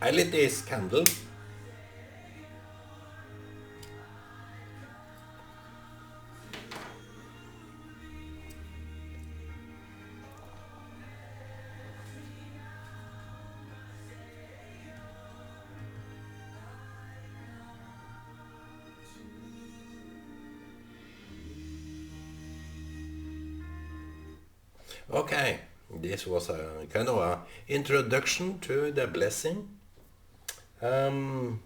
I lit this candle. Okay, this was a kind of a introduction to the blessing. I'm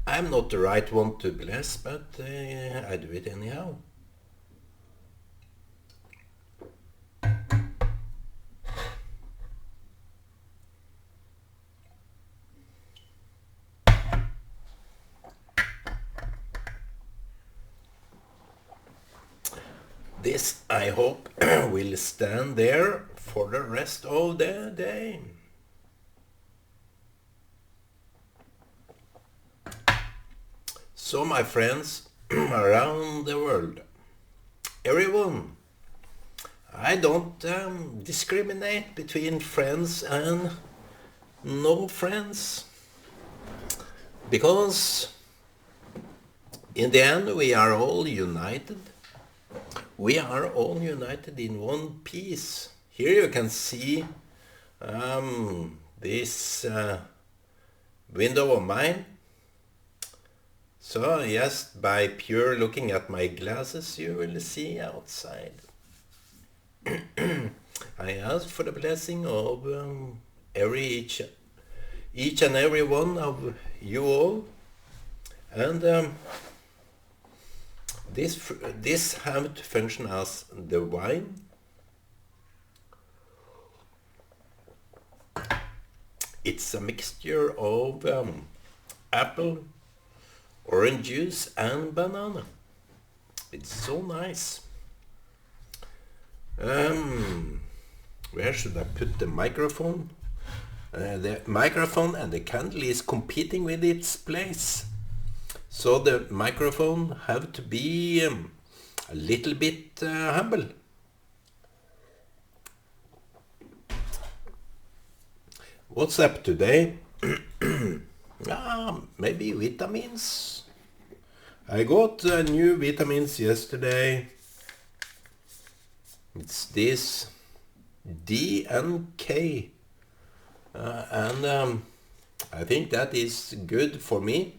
not the right one to bless, but I do it anyhow. This, I hope, will stand there for the rest of the day. So, my friends around the world, everyone, I don't discriminate between friends and no friends, because in the end we are all united. We are all united in one piece. Here you can see this window of mine. So just by pure looking at my glasses, you will see outside. I ask for the blessing of each and every one of you all, and this have to function as the wine. It's a mixture of apple, orange juice and banana. It's so nice. Where should I put the microphone? The microphone and the candle is competing with its place. So the microphone have to be a little bit humble. What's up today? Maybe vitamins. I got new vitamins yesterday. It's this D and K. And I think that is good for me.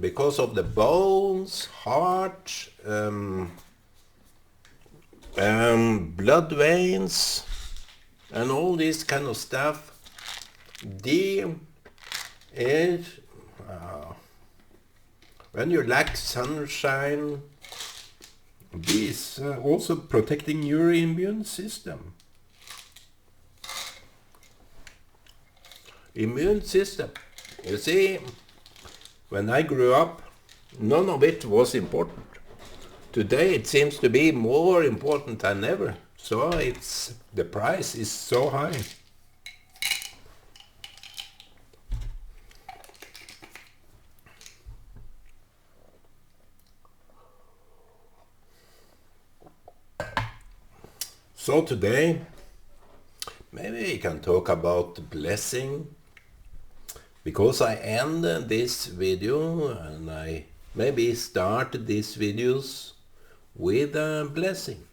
Because of the bones, heart, blood veins, and all this kind of stuff. D is when you lack sunshine. B is also protecting your immune system. Immune system. You see, when I grew up, none of it was important. Today it seems to be more important than ever. So the price is so high. So today, maybe we can talk about blessing, because I end this video and I maybe start these videos with a blessing.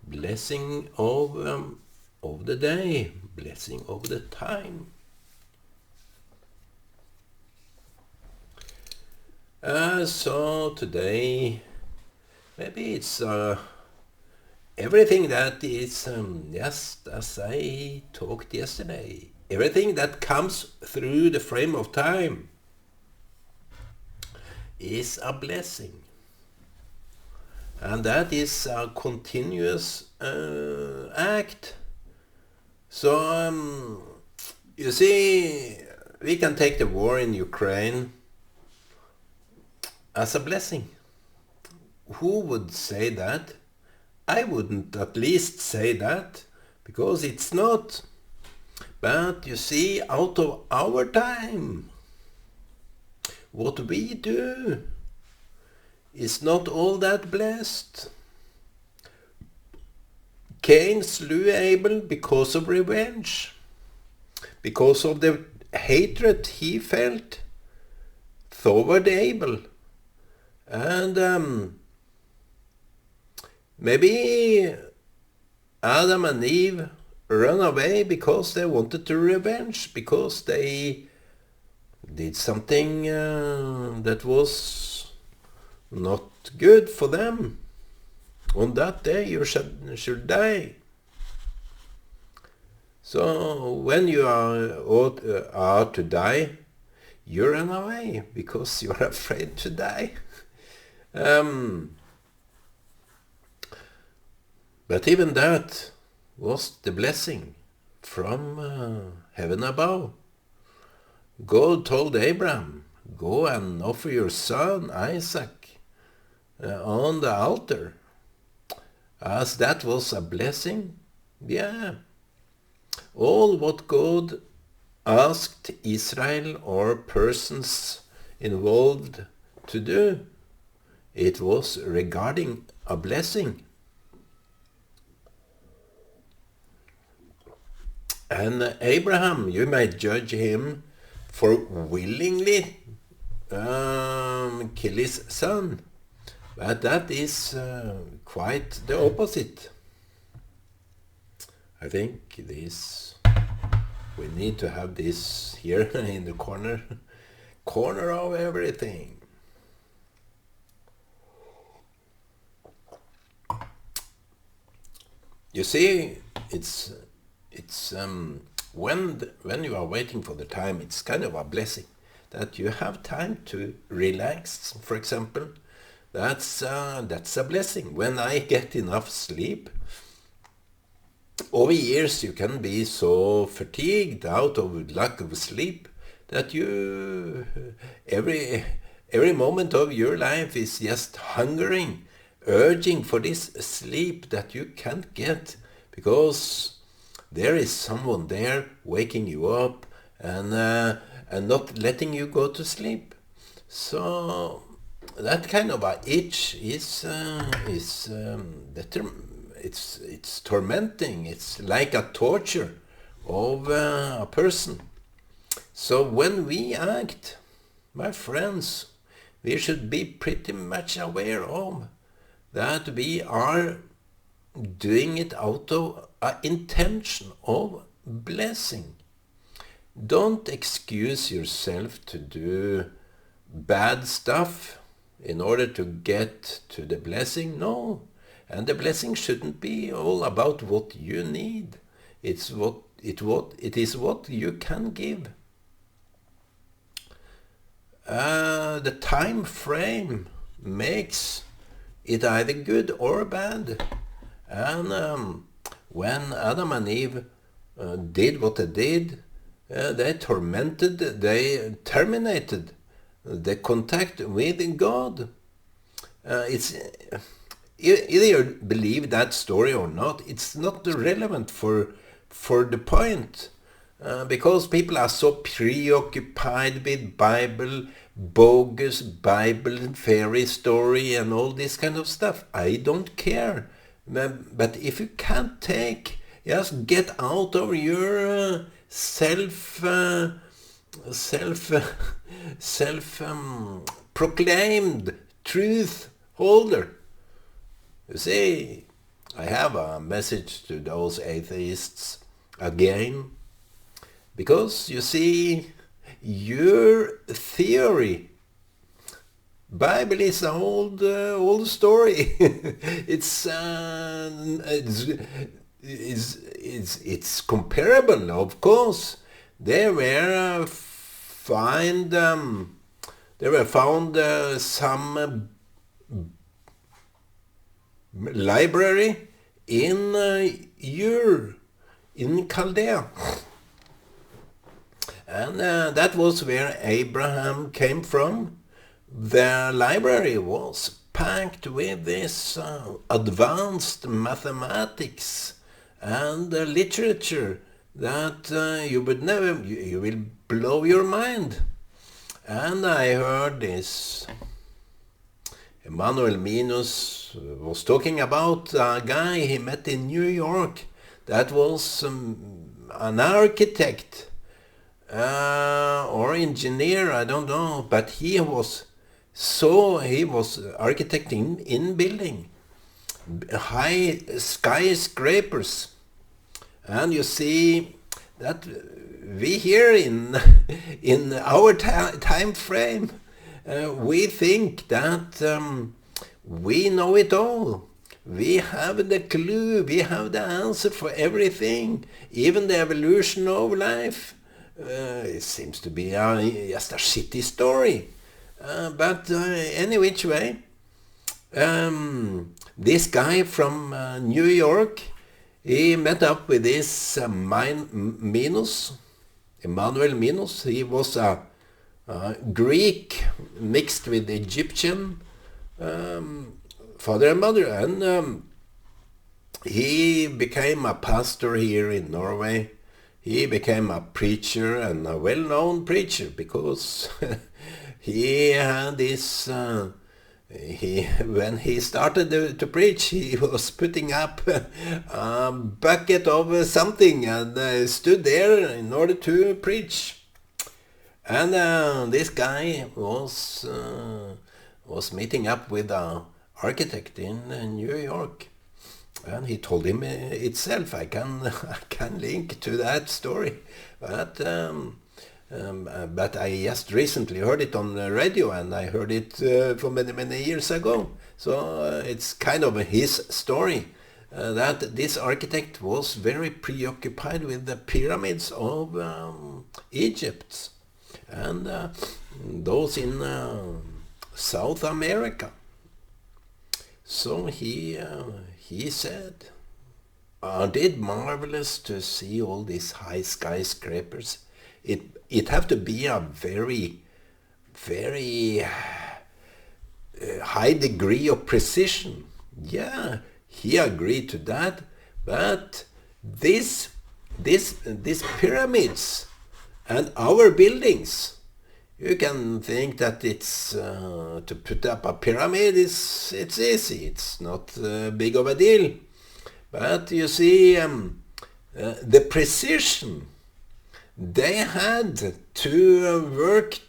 Blessing of the day, blessing of the time. So today, maybe it's everything that is just as I talked yesterday. Everything that comes through the frame of time is a blessing. And that is a continuous act. So, you see, we can take the war in Ukraine as a blessing. Who would say that? I wouldn't at least say that, because it's not. But you see, out of our time, what we do is not all that blessed. Cain slew Abel because of revenge, because of the hatred he felt toward Abel. And maybe Adam and Eve run away because they wanted to revenge, because they did something that was not good for them. On that day you should die. So when you are to die, you run away because you are afraid to die. But even that was the blessing from heaven above. God told Abraham, go and offer your son Isaac on the altar. As that was a blessing, yeah. All what God asked Israel or persons involved to do, it was regarding a blessing. And Abraham, you might judge him for willingly kill his son. But that is quite the opposite. I think we need to have this here in the corner of everything. You see, it's when you are waiting for the time, it's kind of a blessing that you have time to relax, for example. That's a blessing. When I get enough sleep, over years you can be so fatigued out of lack of sleep that you every moment of your life is just hungering, urging for this sleep that you can't get because there is someone there waking you up and not letting you go to sleep. So that kind of a itch is it's tormenting. It's like a torture of a person. So when we act, my friends, we should be pretty much aware of that we are doing it out of an intention of blessing. Don't excuse yourself to do bad stuff in order to get to the blessing. No. And the blessing shouldn't be all about what you need. It is what you can give. The time frame makes it either good or bad. And when Adam and Eve did what they did, they terminated the contact with God. It's either you believe that story or not, it's not relevant for the point. Because people are so preoccupied with bogus Bible and fairy story and all this kind of stuff. I don't care. But if you can't just get out of your self-proclaimed truth holder. You see, I have a message to those atheists again, because you see, your theory, Bible is an old story. It's comparable, of course. There were found some library in Ur, in Chaldea. And that was where Abraham came from. Their library was packed with this advanced mathematics and literature that you will blow your mind. And I heard this Emmanuel Minus was talking about a guy he met in New York that was an architect or engineer, I don't know, but he was architecting in building high skyscrapers. And you see that we here in in our time frame, we think that we know it all. We have the clue, we have the answer for everything, even the evolution of life. It seems to be just a shitty story. But any which way, this guy from New York, he met up with this Minos, Emmanuel Minos. He was a Greek mixed with Egyptian father and mother, and he became a pastor here in Norway. He became a preacher, and a well-known preacher, because he had this when he started to preach, he was putting up a bucket of something and stood there in order to preach. And this guy was meeting up with an architect in New York, and he told him itself. I can link to that story, but I just recently heard it on the radio, and I heard it for many years ago. So it's kind of his story, that this architect was very preoccupied with the pyramids of Egypt and those in South America. So he said, "Aren't it marvelous to see all these high skyscrapers? It have to be a very high degree of precision." Yeah, he agreed to that. But these pyramids and our buildings, you can think that it's to put up a pyramid it's easy. It's not big of a deal. But you see, the precision, they had to work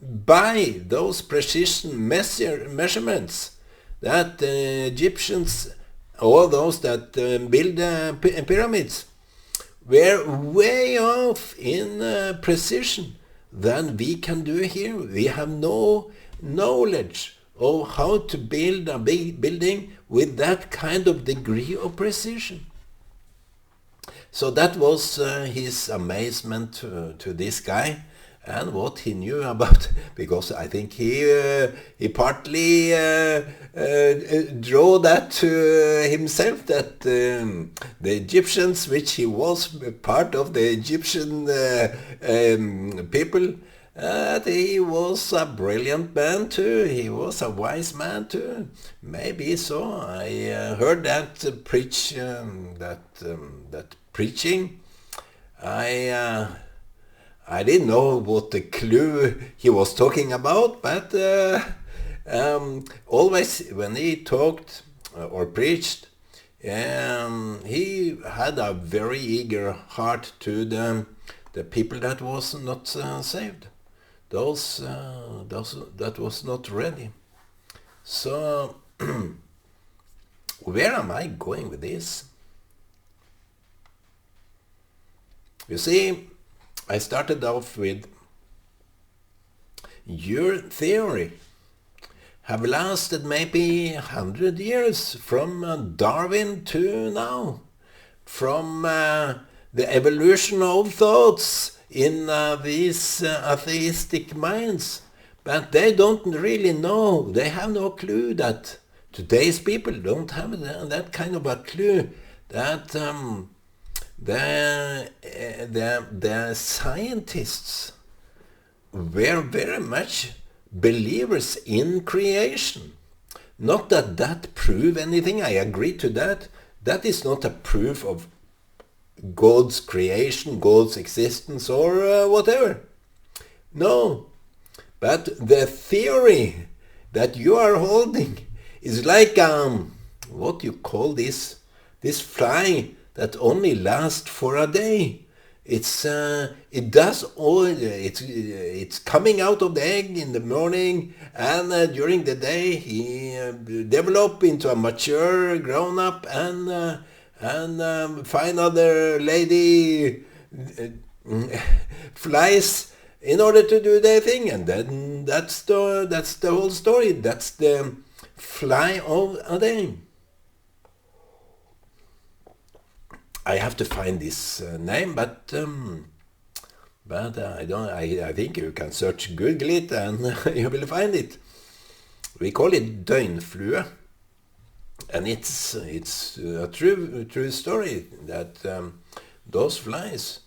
by those precision measurements that the Egyptians, all those that build pyramids, were way off in precision than we can do here. We have no knowledge of how to build a big building with that kind of degree of precision. So that was his amazement to this guy, and what he knew about, because I think he partly drew that to himself, that the Egyptians, which he was part of the Egyptian people, he was a brilliant man too. He was a wise man too. Maybe so. I heard that preaching. I didn't know what the clue he was talking about, but always when he talked or preached, he had a very eager heart to the people that was not saved, those that was not ready. So where am I going with this? You see, I started off with your theory have lasted maybe 100 years from Darwin to now, from the evolution of thoughts in these atheistic minds. But they don't really know, they have no clue that today's people don't have that kind of a clue that the scientists were very much believers in creation. Not that prove anything, I agree to that. That is not a proof of God's creation, God's existence, or whatever. No, but the theory that you are holding is like what you call this fly that only lasts for a day. It does all it's coming out of the egg in the morning, and during the day he develop into a mature grown up, and find other lady flies in order to do their thing, and then that's the whole story. That's the fly of a day. I have to find this name, but I don't. I think you can search Google it and you will find it. We call it døgnflue, and it's a true story that those flies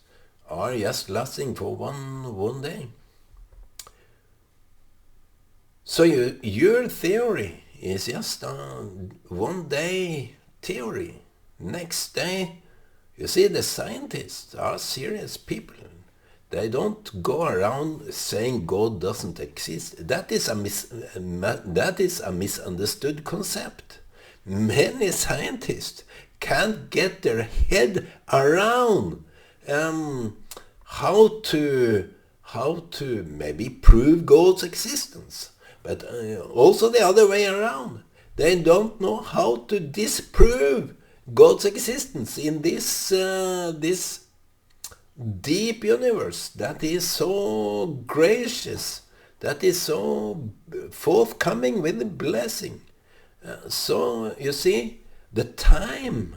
are just lasting for one day. So your theory is just a one day theory. Next day, you see, the scientists are serious people. They don't go around saying God doesn't exist. That is a misunderstood concept. Many scientists can't get their head around how to maybe prove God's existence, but also the other way around. They don't know how to disprove God's existence in this deep universe that is so gracious, that is so forthcoming with blessing. So you see, the time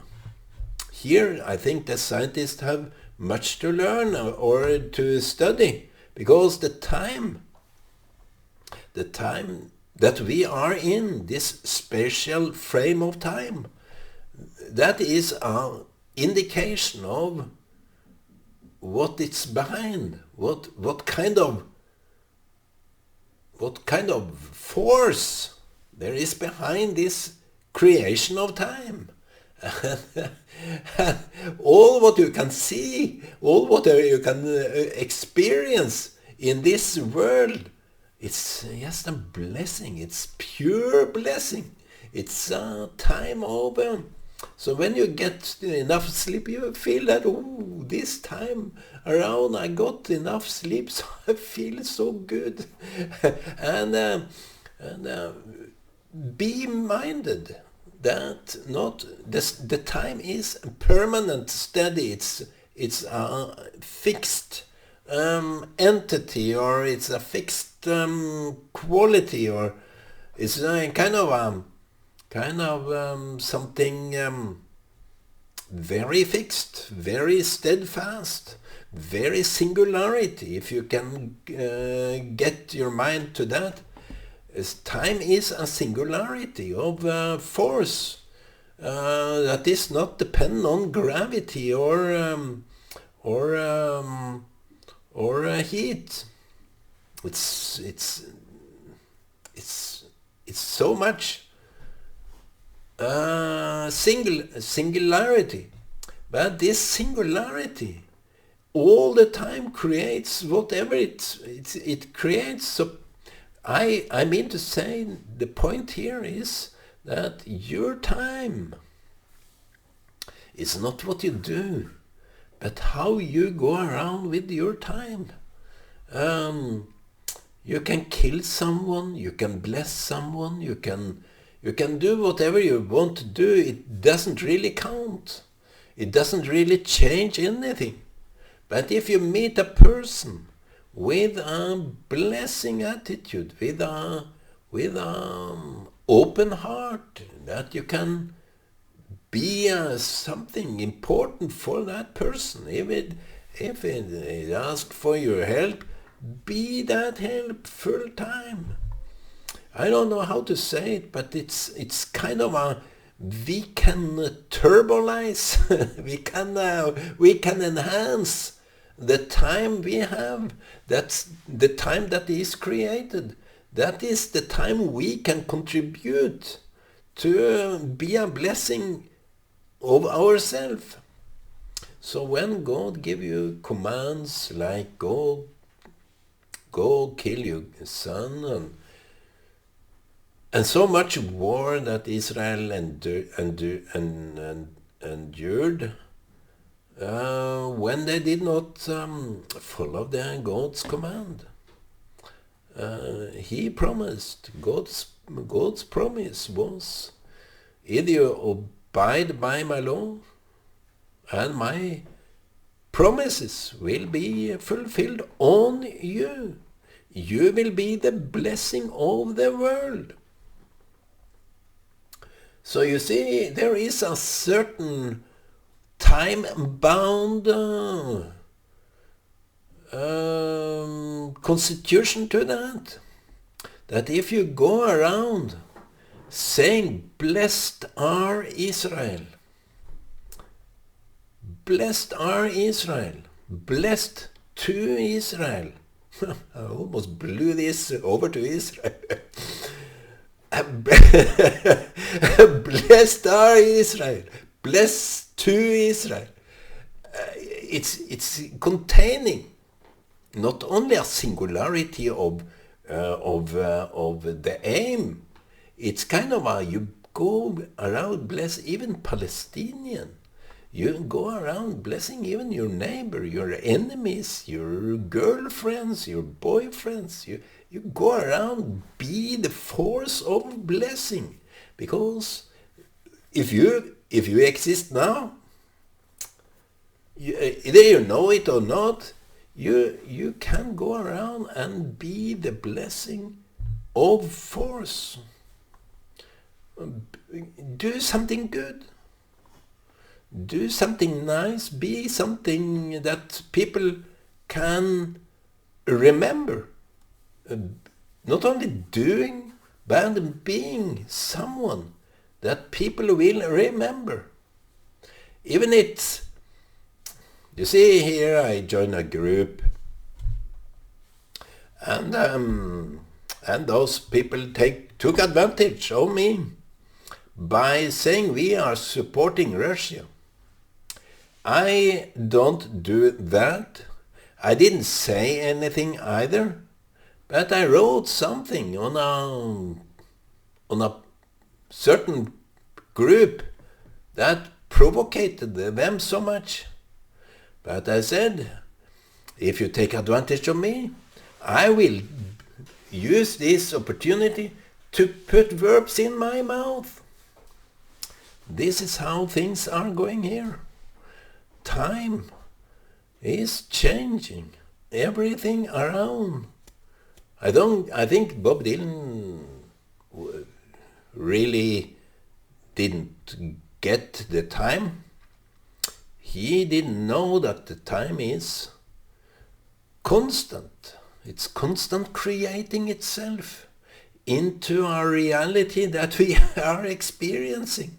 here, I think the scientists have much to learn or to study, because the time that we are in, this spatial frame of time, that is an indication of what it's behind, what kind of force there is behind this creation of time. All what you can see, all what you can experience in this world, it's just a blessing. It's pure blessing. It's a time over. So when you get enough sleep, you feel that, oh, this time around I got enough sleep, so I feel so good. and be minded that not the time is permanent, steady. It's a fixed entity, or it's a fixed quality, or it's a kind of something very fixed, very steadfast, very singularity. If you can get your mind to that, time is a singularity of force that is not dependent on gravity or heat. It's so much singularity, but this singularity all the time creates whatever it creates. So I mean to say, the point here is that your time is not what you do, but how you go around with your time. You can kill someone, you can bless someone, you can do whatever you want to do. It doesn't really count. It doesn't really change anything. But if you meet a person with a blessing attitude, with a open heart, that you can be something important for that person. If it asks for your help, be that help full time. I don't know how to say it, but it's kind of we can turbolize, we can enhance the time we have. That's the time that is created. That is the time we can contribute to be a blessing of ourselves. So when God give you commands like go kill your son, And so much war that Israel endured when they did not follow God's command. He promised, God's promise was, either you abide by my law, and my promises will be fulfilled on you. You will be the blessing of the world. So you see, there is a certain time-bound constitution to that. That if you go around saying, blessed are Israel, blessed are Israel, blessed to Israel. I almost blew this over to Israel. Blessed are Israel, blessed to Israel. It's containing not only a singularity of the aim. It's kind of you go around bless even Palestinian. You go around blessing even your neighbor, your enemies, your girlfriends, your boyfriends. You go around be the force of blessing, because if you exist now, either you know it or not, you can go around and be the blessing of force. Do something good. Do something nice. Be something that people can remember. Not only doing, but being someone that people will remember. Even it's, you see here I joined a group, and those people took advantage of me by saying we are supporting Russia. I don't do that. I didn't say anything either, but I wrote something on a certain group that provoked them so much. But I said, if you take advantage of me, I will use this opportunity to put verbs in my mouth. This is how things are going here. Time is changing everything around. I think Bob Dylan really didn't get the time. He didn't know that the time is constant. It's constant creating itself into a reality that we are experiencing.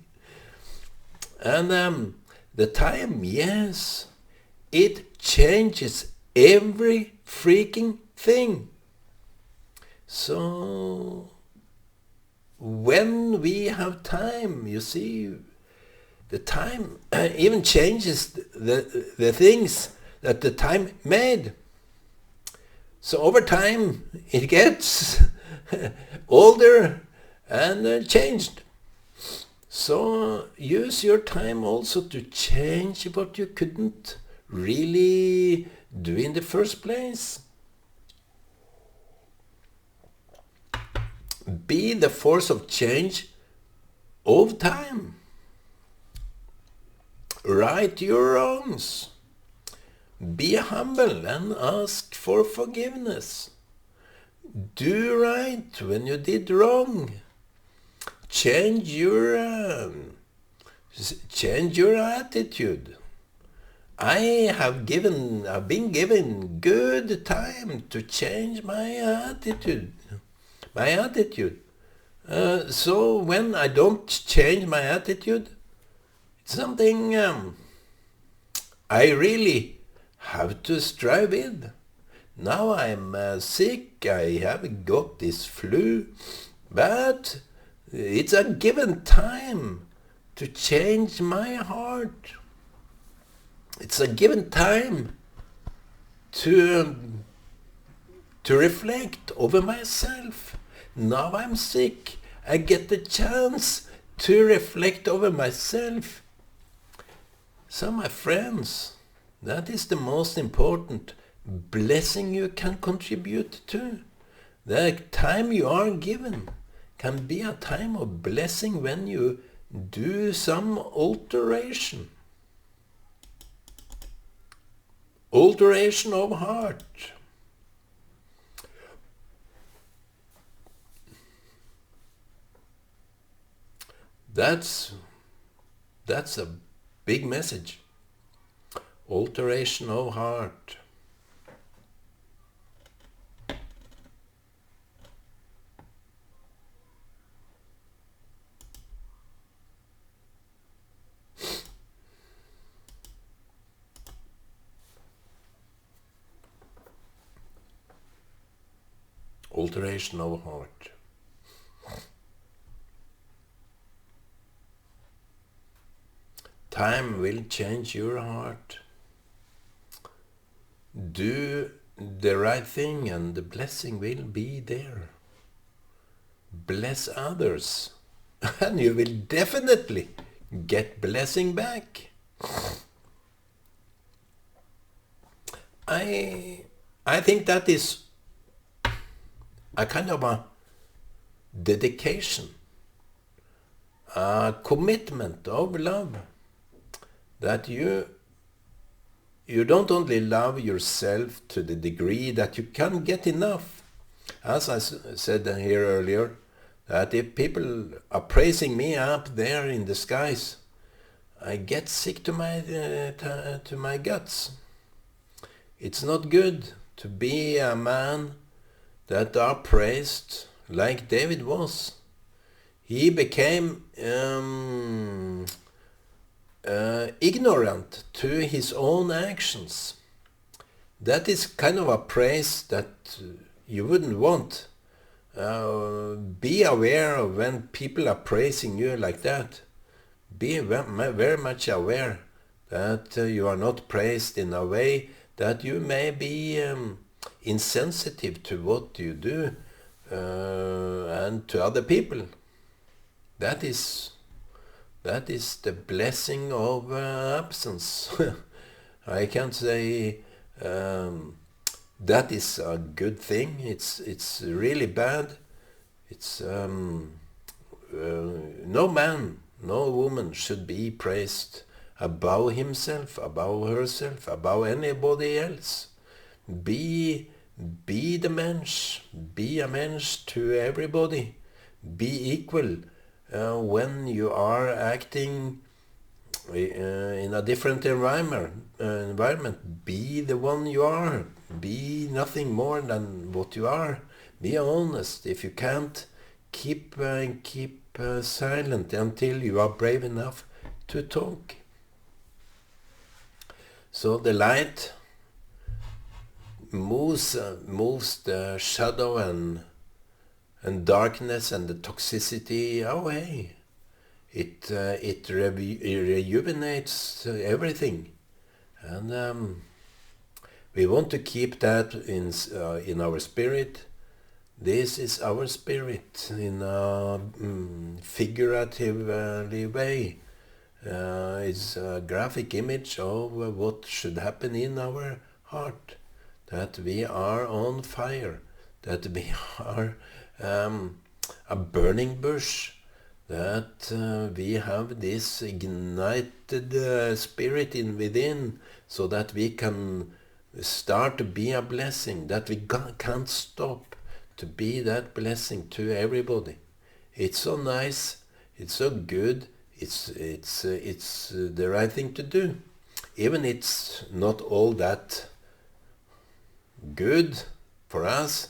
And the time, yes, it changes every freaking thing. So when we have time, you see, the time even changes the things that the time made. So over time it gets older and changed. So use your time also to change what you couldn't really do in the first place. Be the force of change of time. Right your wrongs. Be humble and ask for forgiveness. Do right when you did wrong. Change your attitude. I've been given good time to change my attitude. So when I don't change my attitude, it's something I really have to strive with. Now I'm sick, I have got this flu, but it's a given time to change my heart. It's a given time to reflect over myself. Now I'm sick, I get the chance to reflect over myself. So my friends, that is the most important blessing you can contribute to. The time you are given can be a time of blessing when you do some alteration. Alteration of heart. That's a big message. Alteration of heart. Alteration of heart. Time will change your heart. Do the right thing and the blessing will be there. Bless others and you will definitely get blessing back. I think that is a kind of a dedication, a commitment of love, that you don't only love yourself to the degree that you can get enough. As I said here earlier, that if people are praising me up there in the skies, I get sick to my guts. It's not good to be a man that are praised like David was. He became ignorant to his own actions. That is kind of a praise that you wouldn't want. Be aware of when people are praising you like that. Be very much aware that you are not praised in a way that you may be insensitive to what you do and to other people. That is the blessing of absence. I can't say that is a good thing. It's really bad. It's no man, no woman should be praised above himself, above herself, above anybody else. Be the mensch. Be a mensch to everybody. Be equal. When you are acting in a different environment, be the one you are. Be nothing more than what you are. Be honest. If you can't, keep silent until you are brave enough to talk. So the light moves the shadow and darkness and the toxicity away. It rejuvenates everything, and we want to keep that in our spirit. This is our spirit in a figurative way. It's a graphic image of what should happen in our heart. That we are on fire. That we are a burning bush. That we have this ignited spirit within, so that we can start to be a blessing. That we can't stop to be that blessing to everybody. It's so nice. It's so good. It's the right thing to do. Even it's not all that good for us,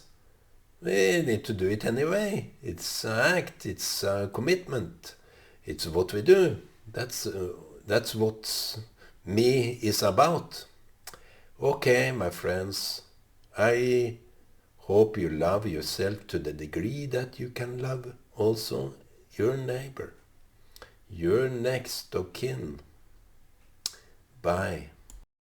we need to do it anyway. It's an act, it's a commitment, it's what we do. That's what me is about. Okay, my friends, I hope you love yourself to the degree that you can love also your neighbor, your next of kin. Bye.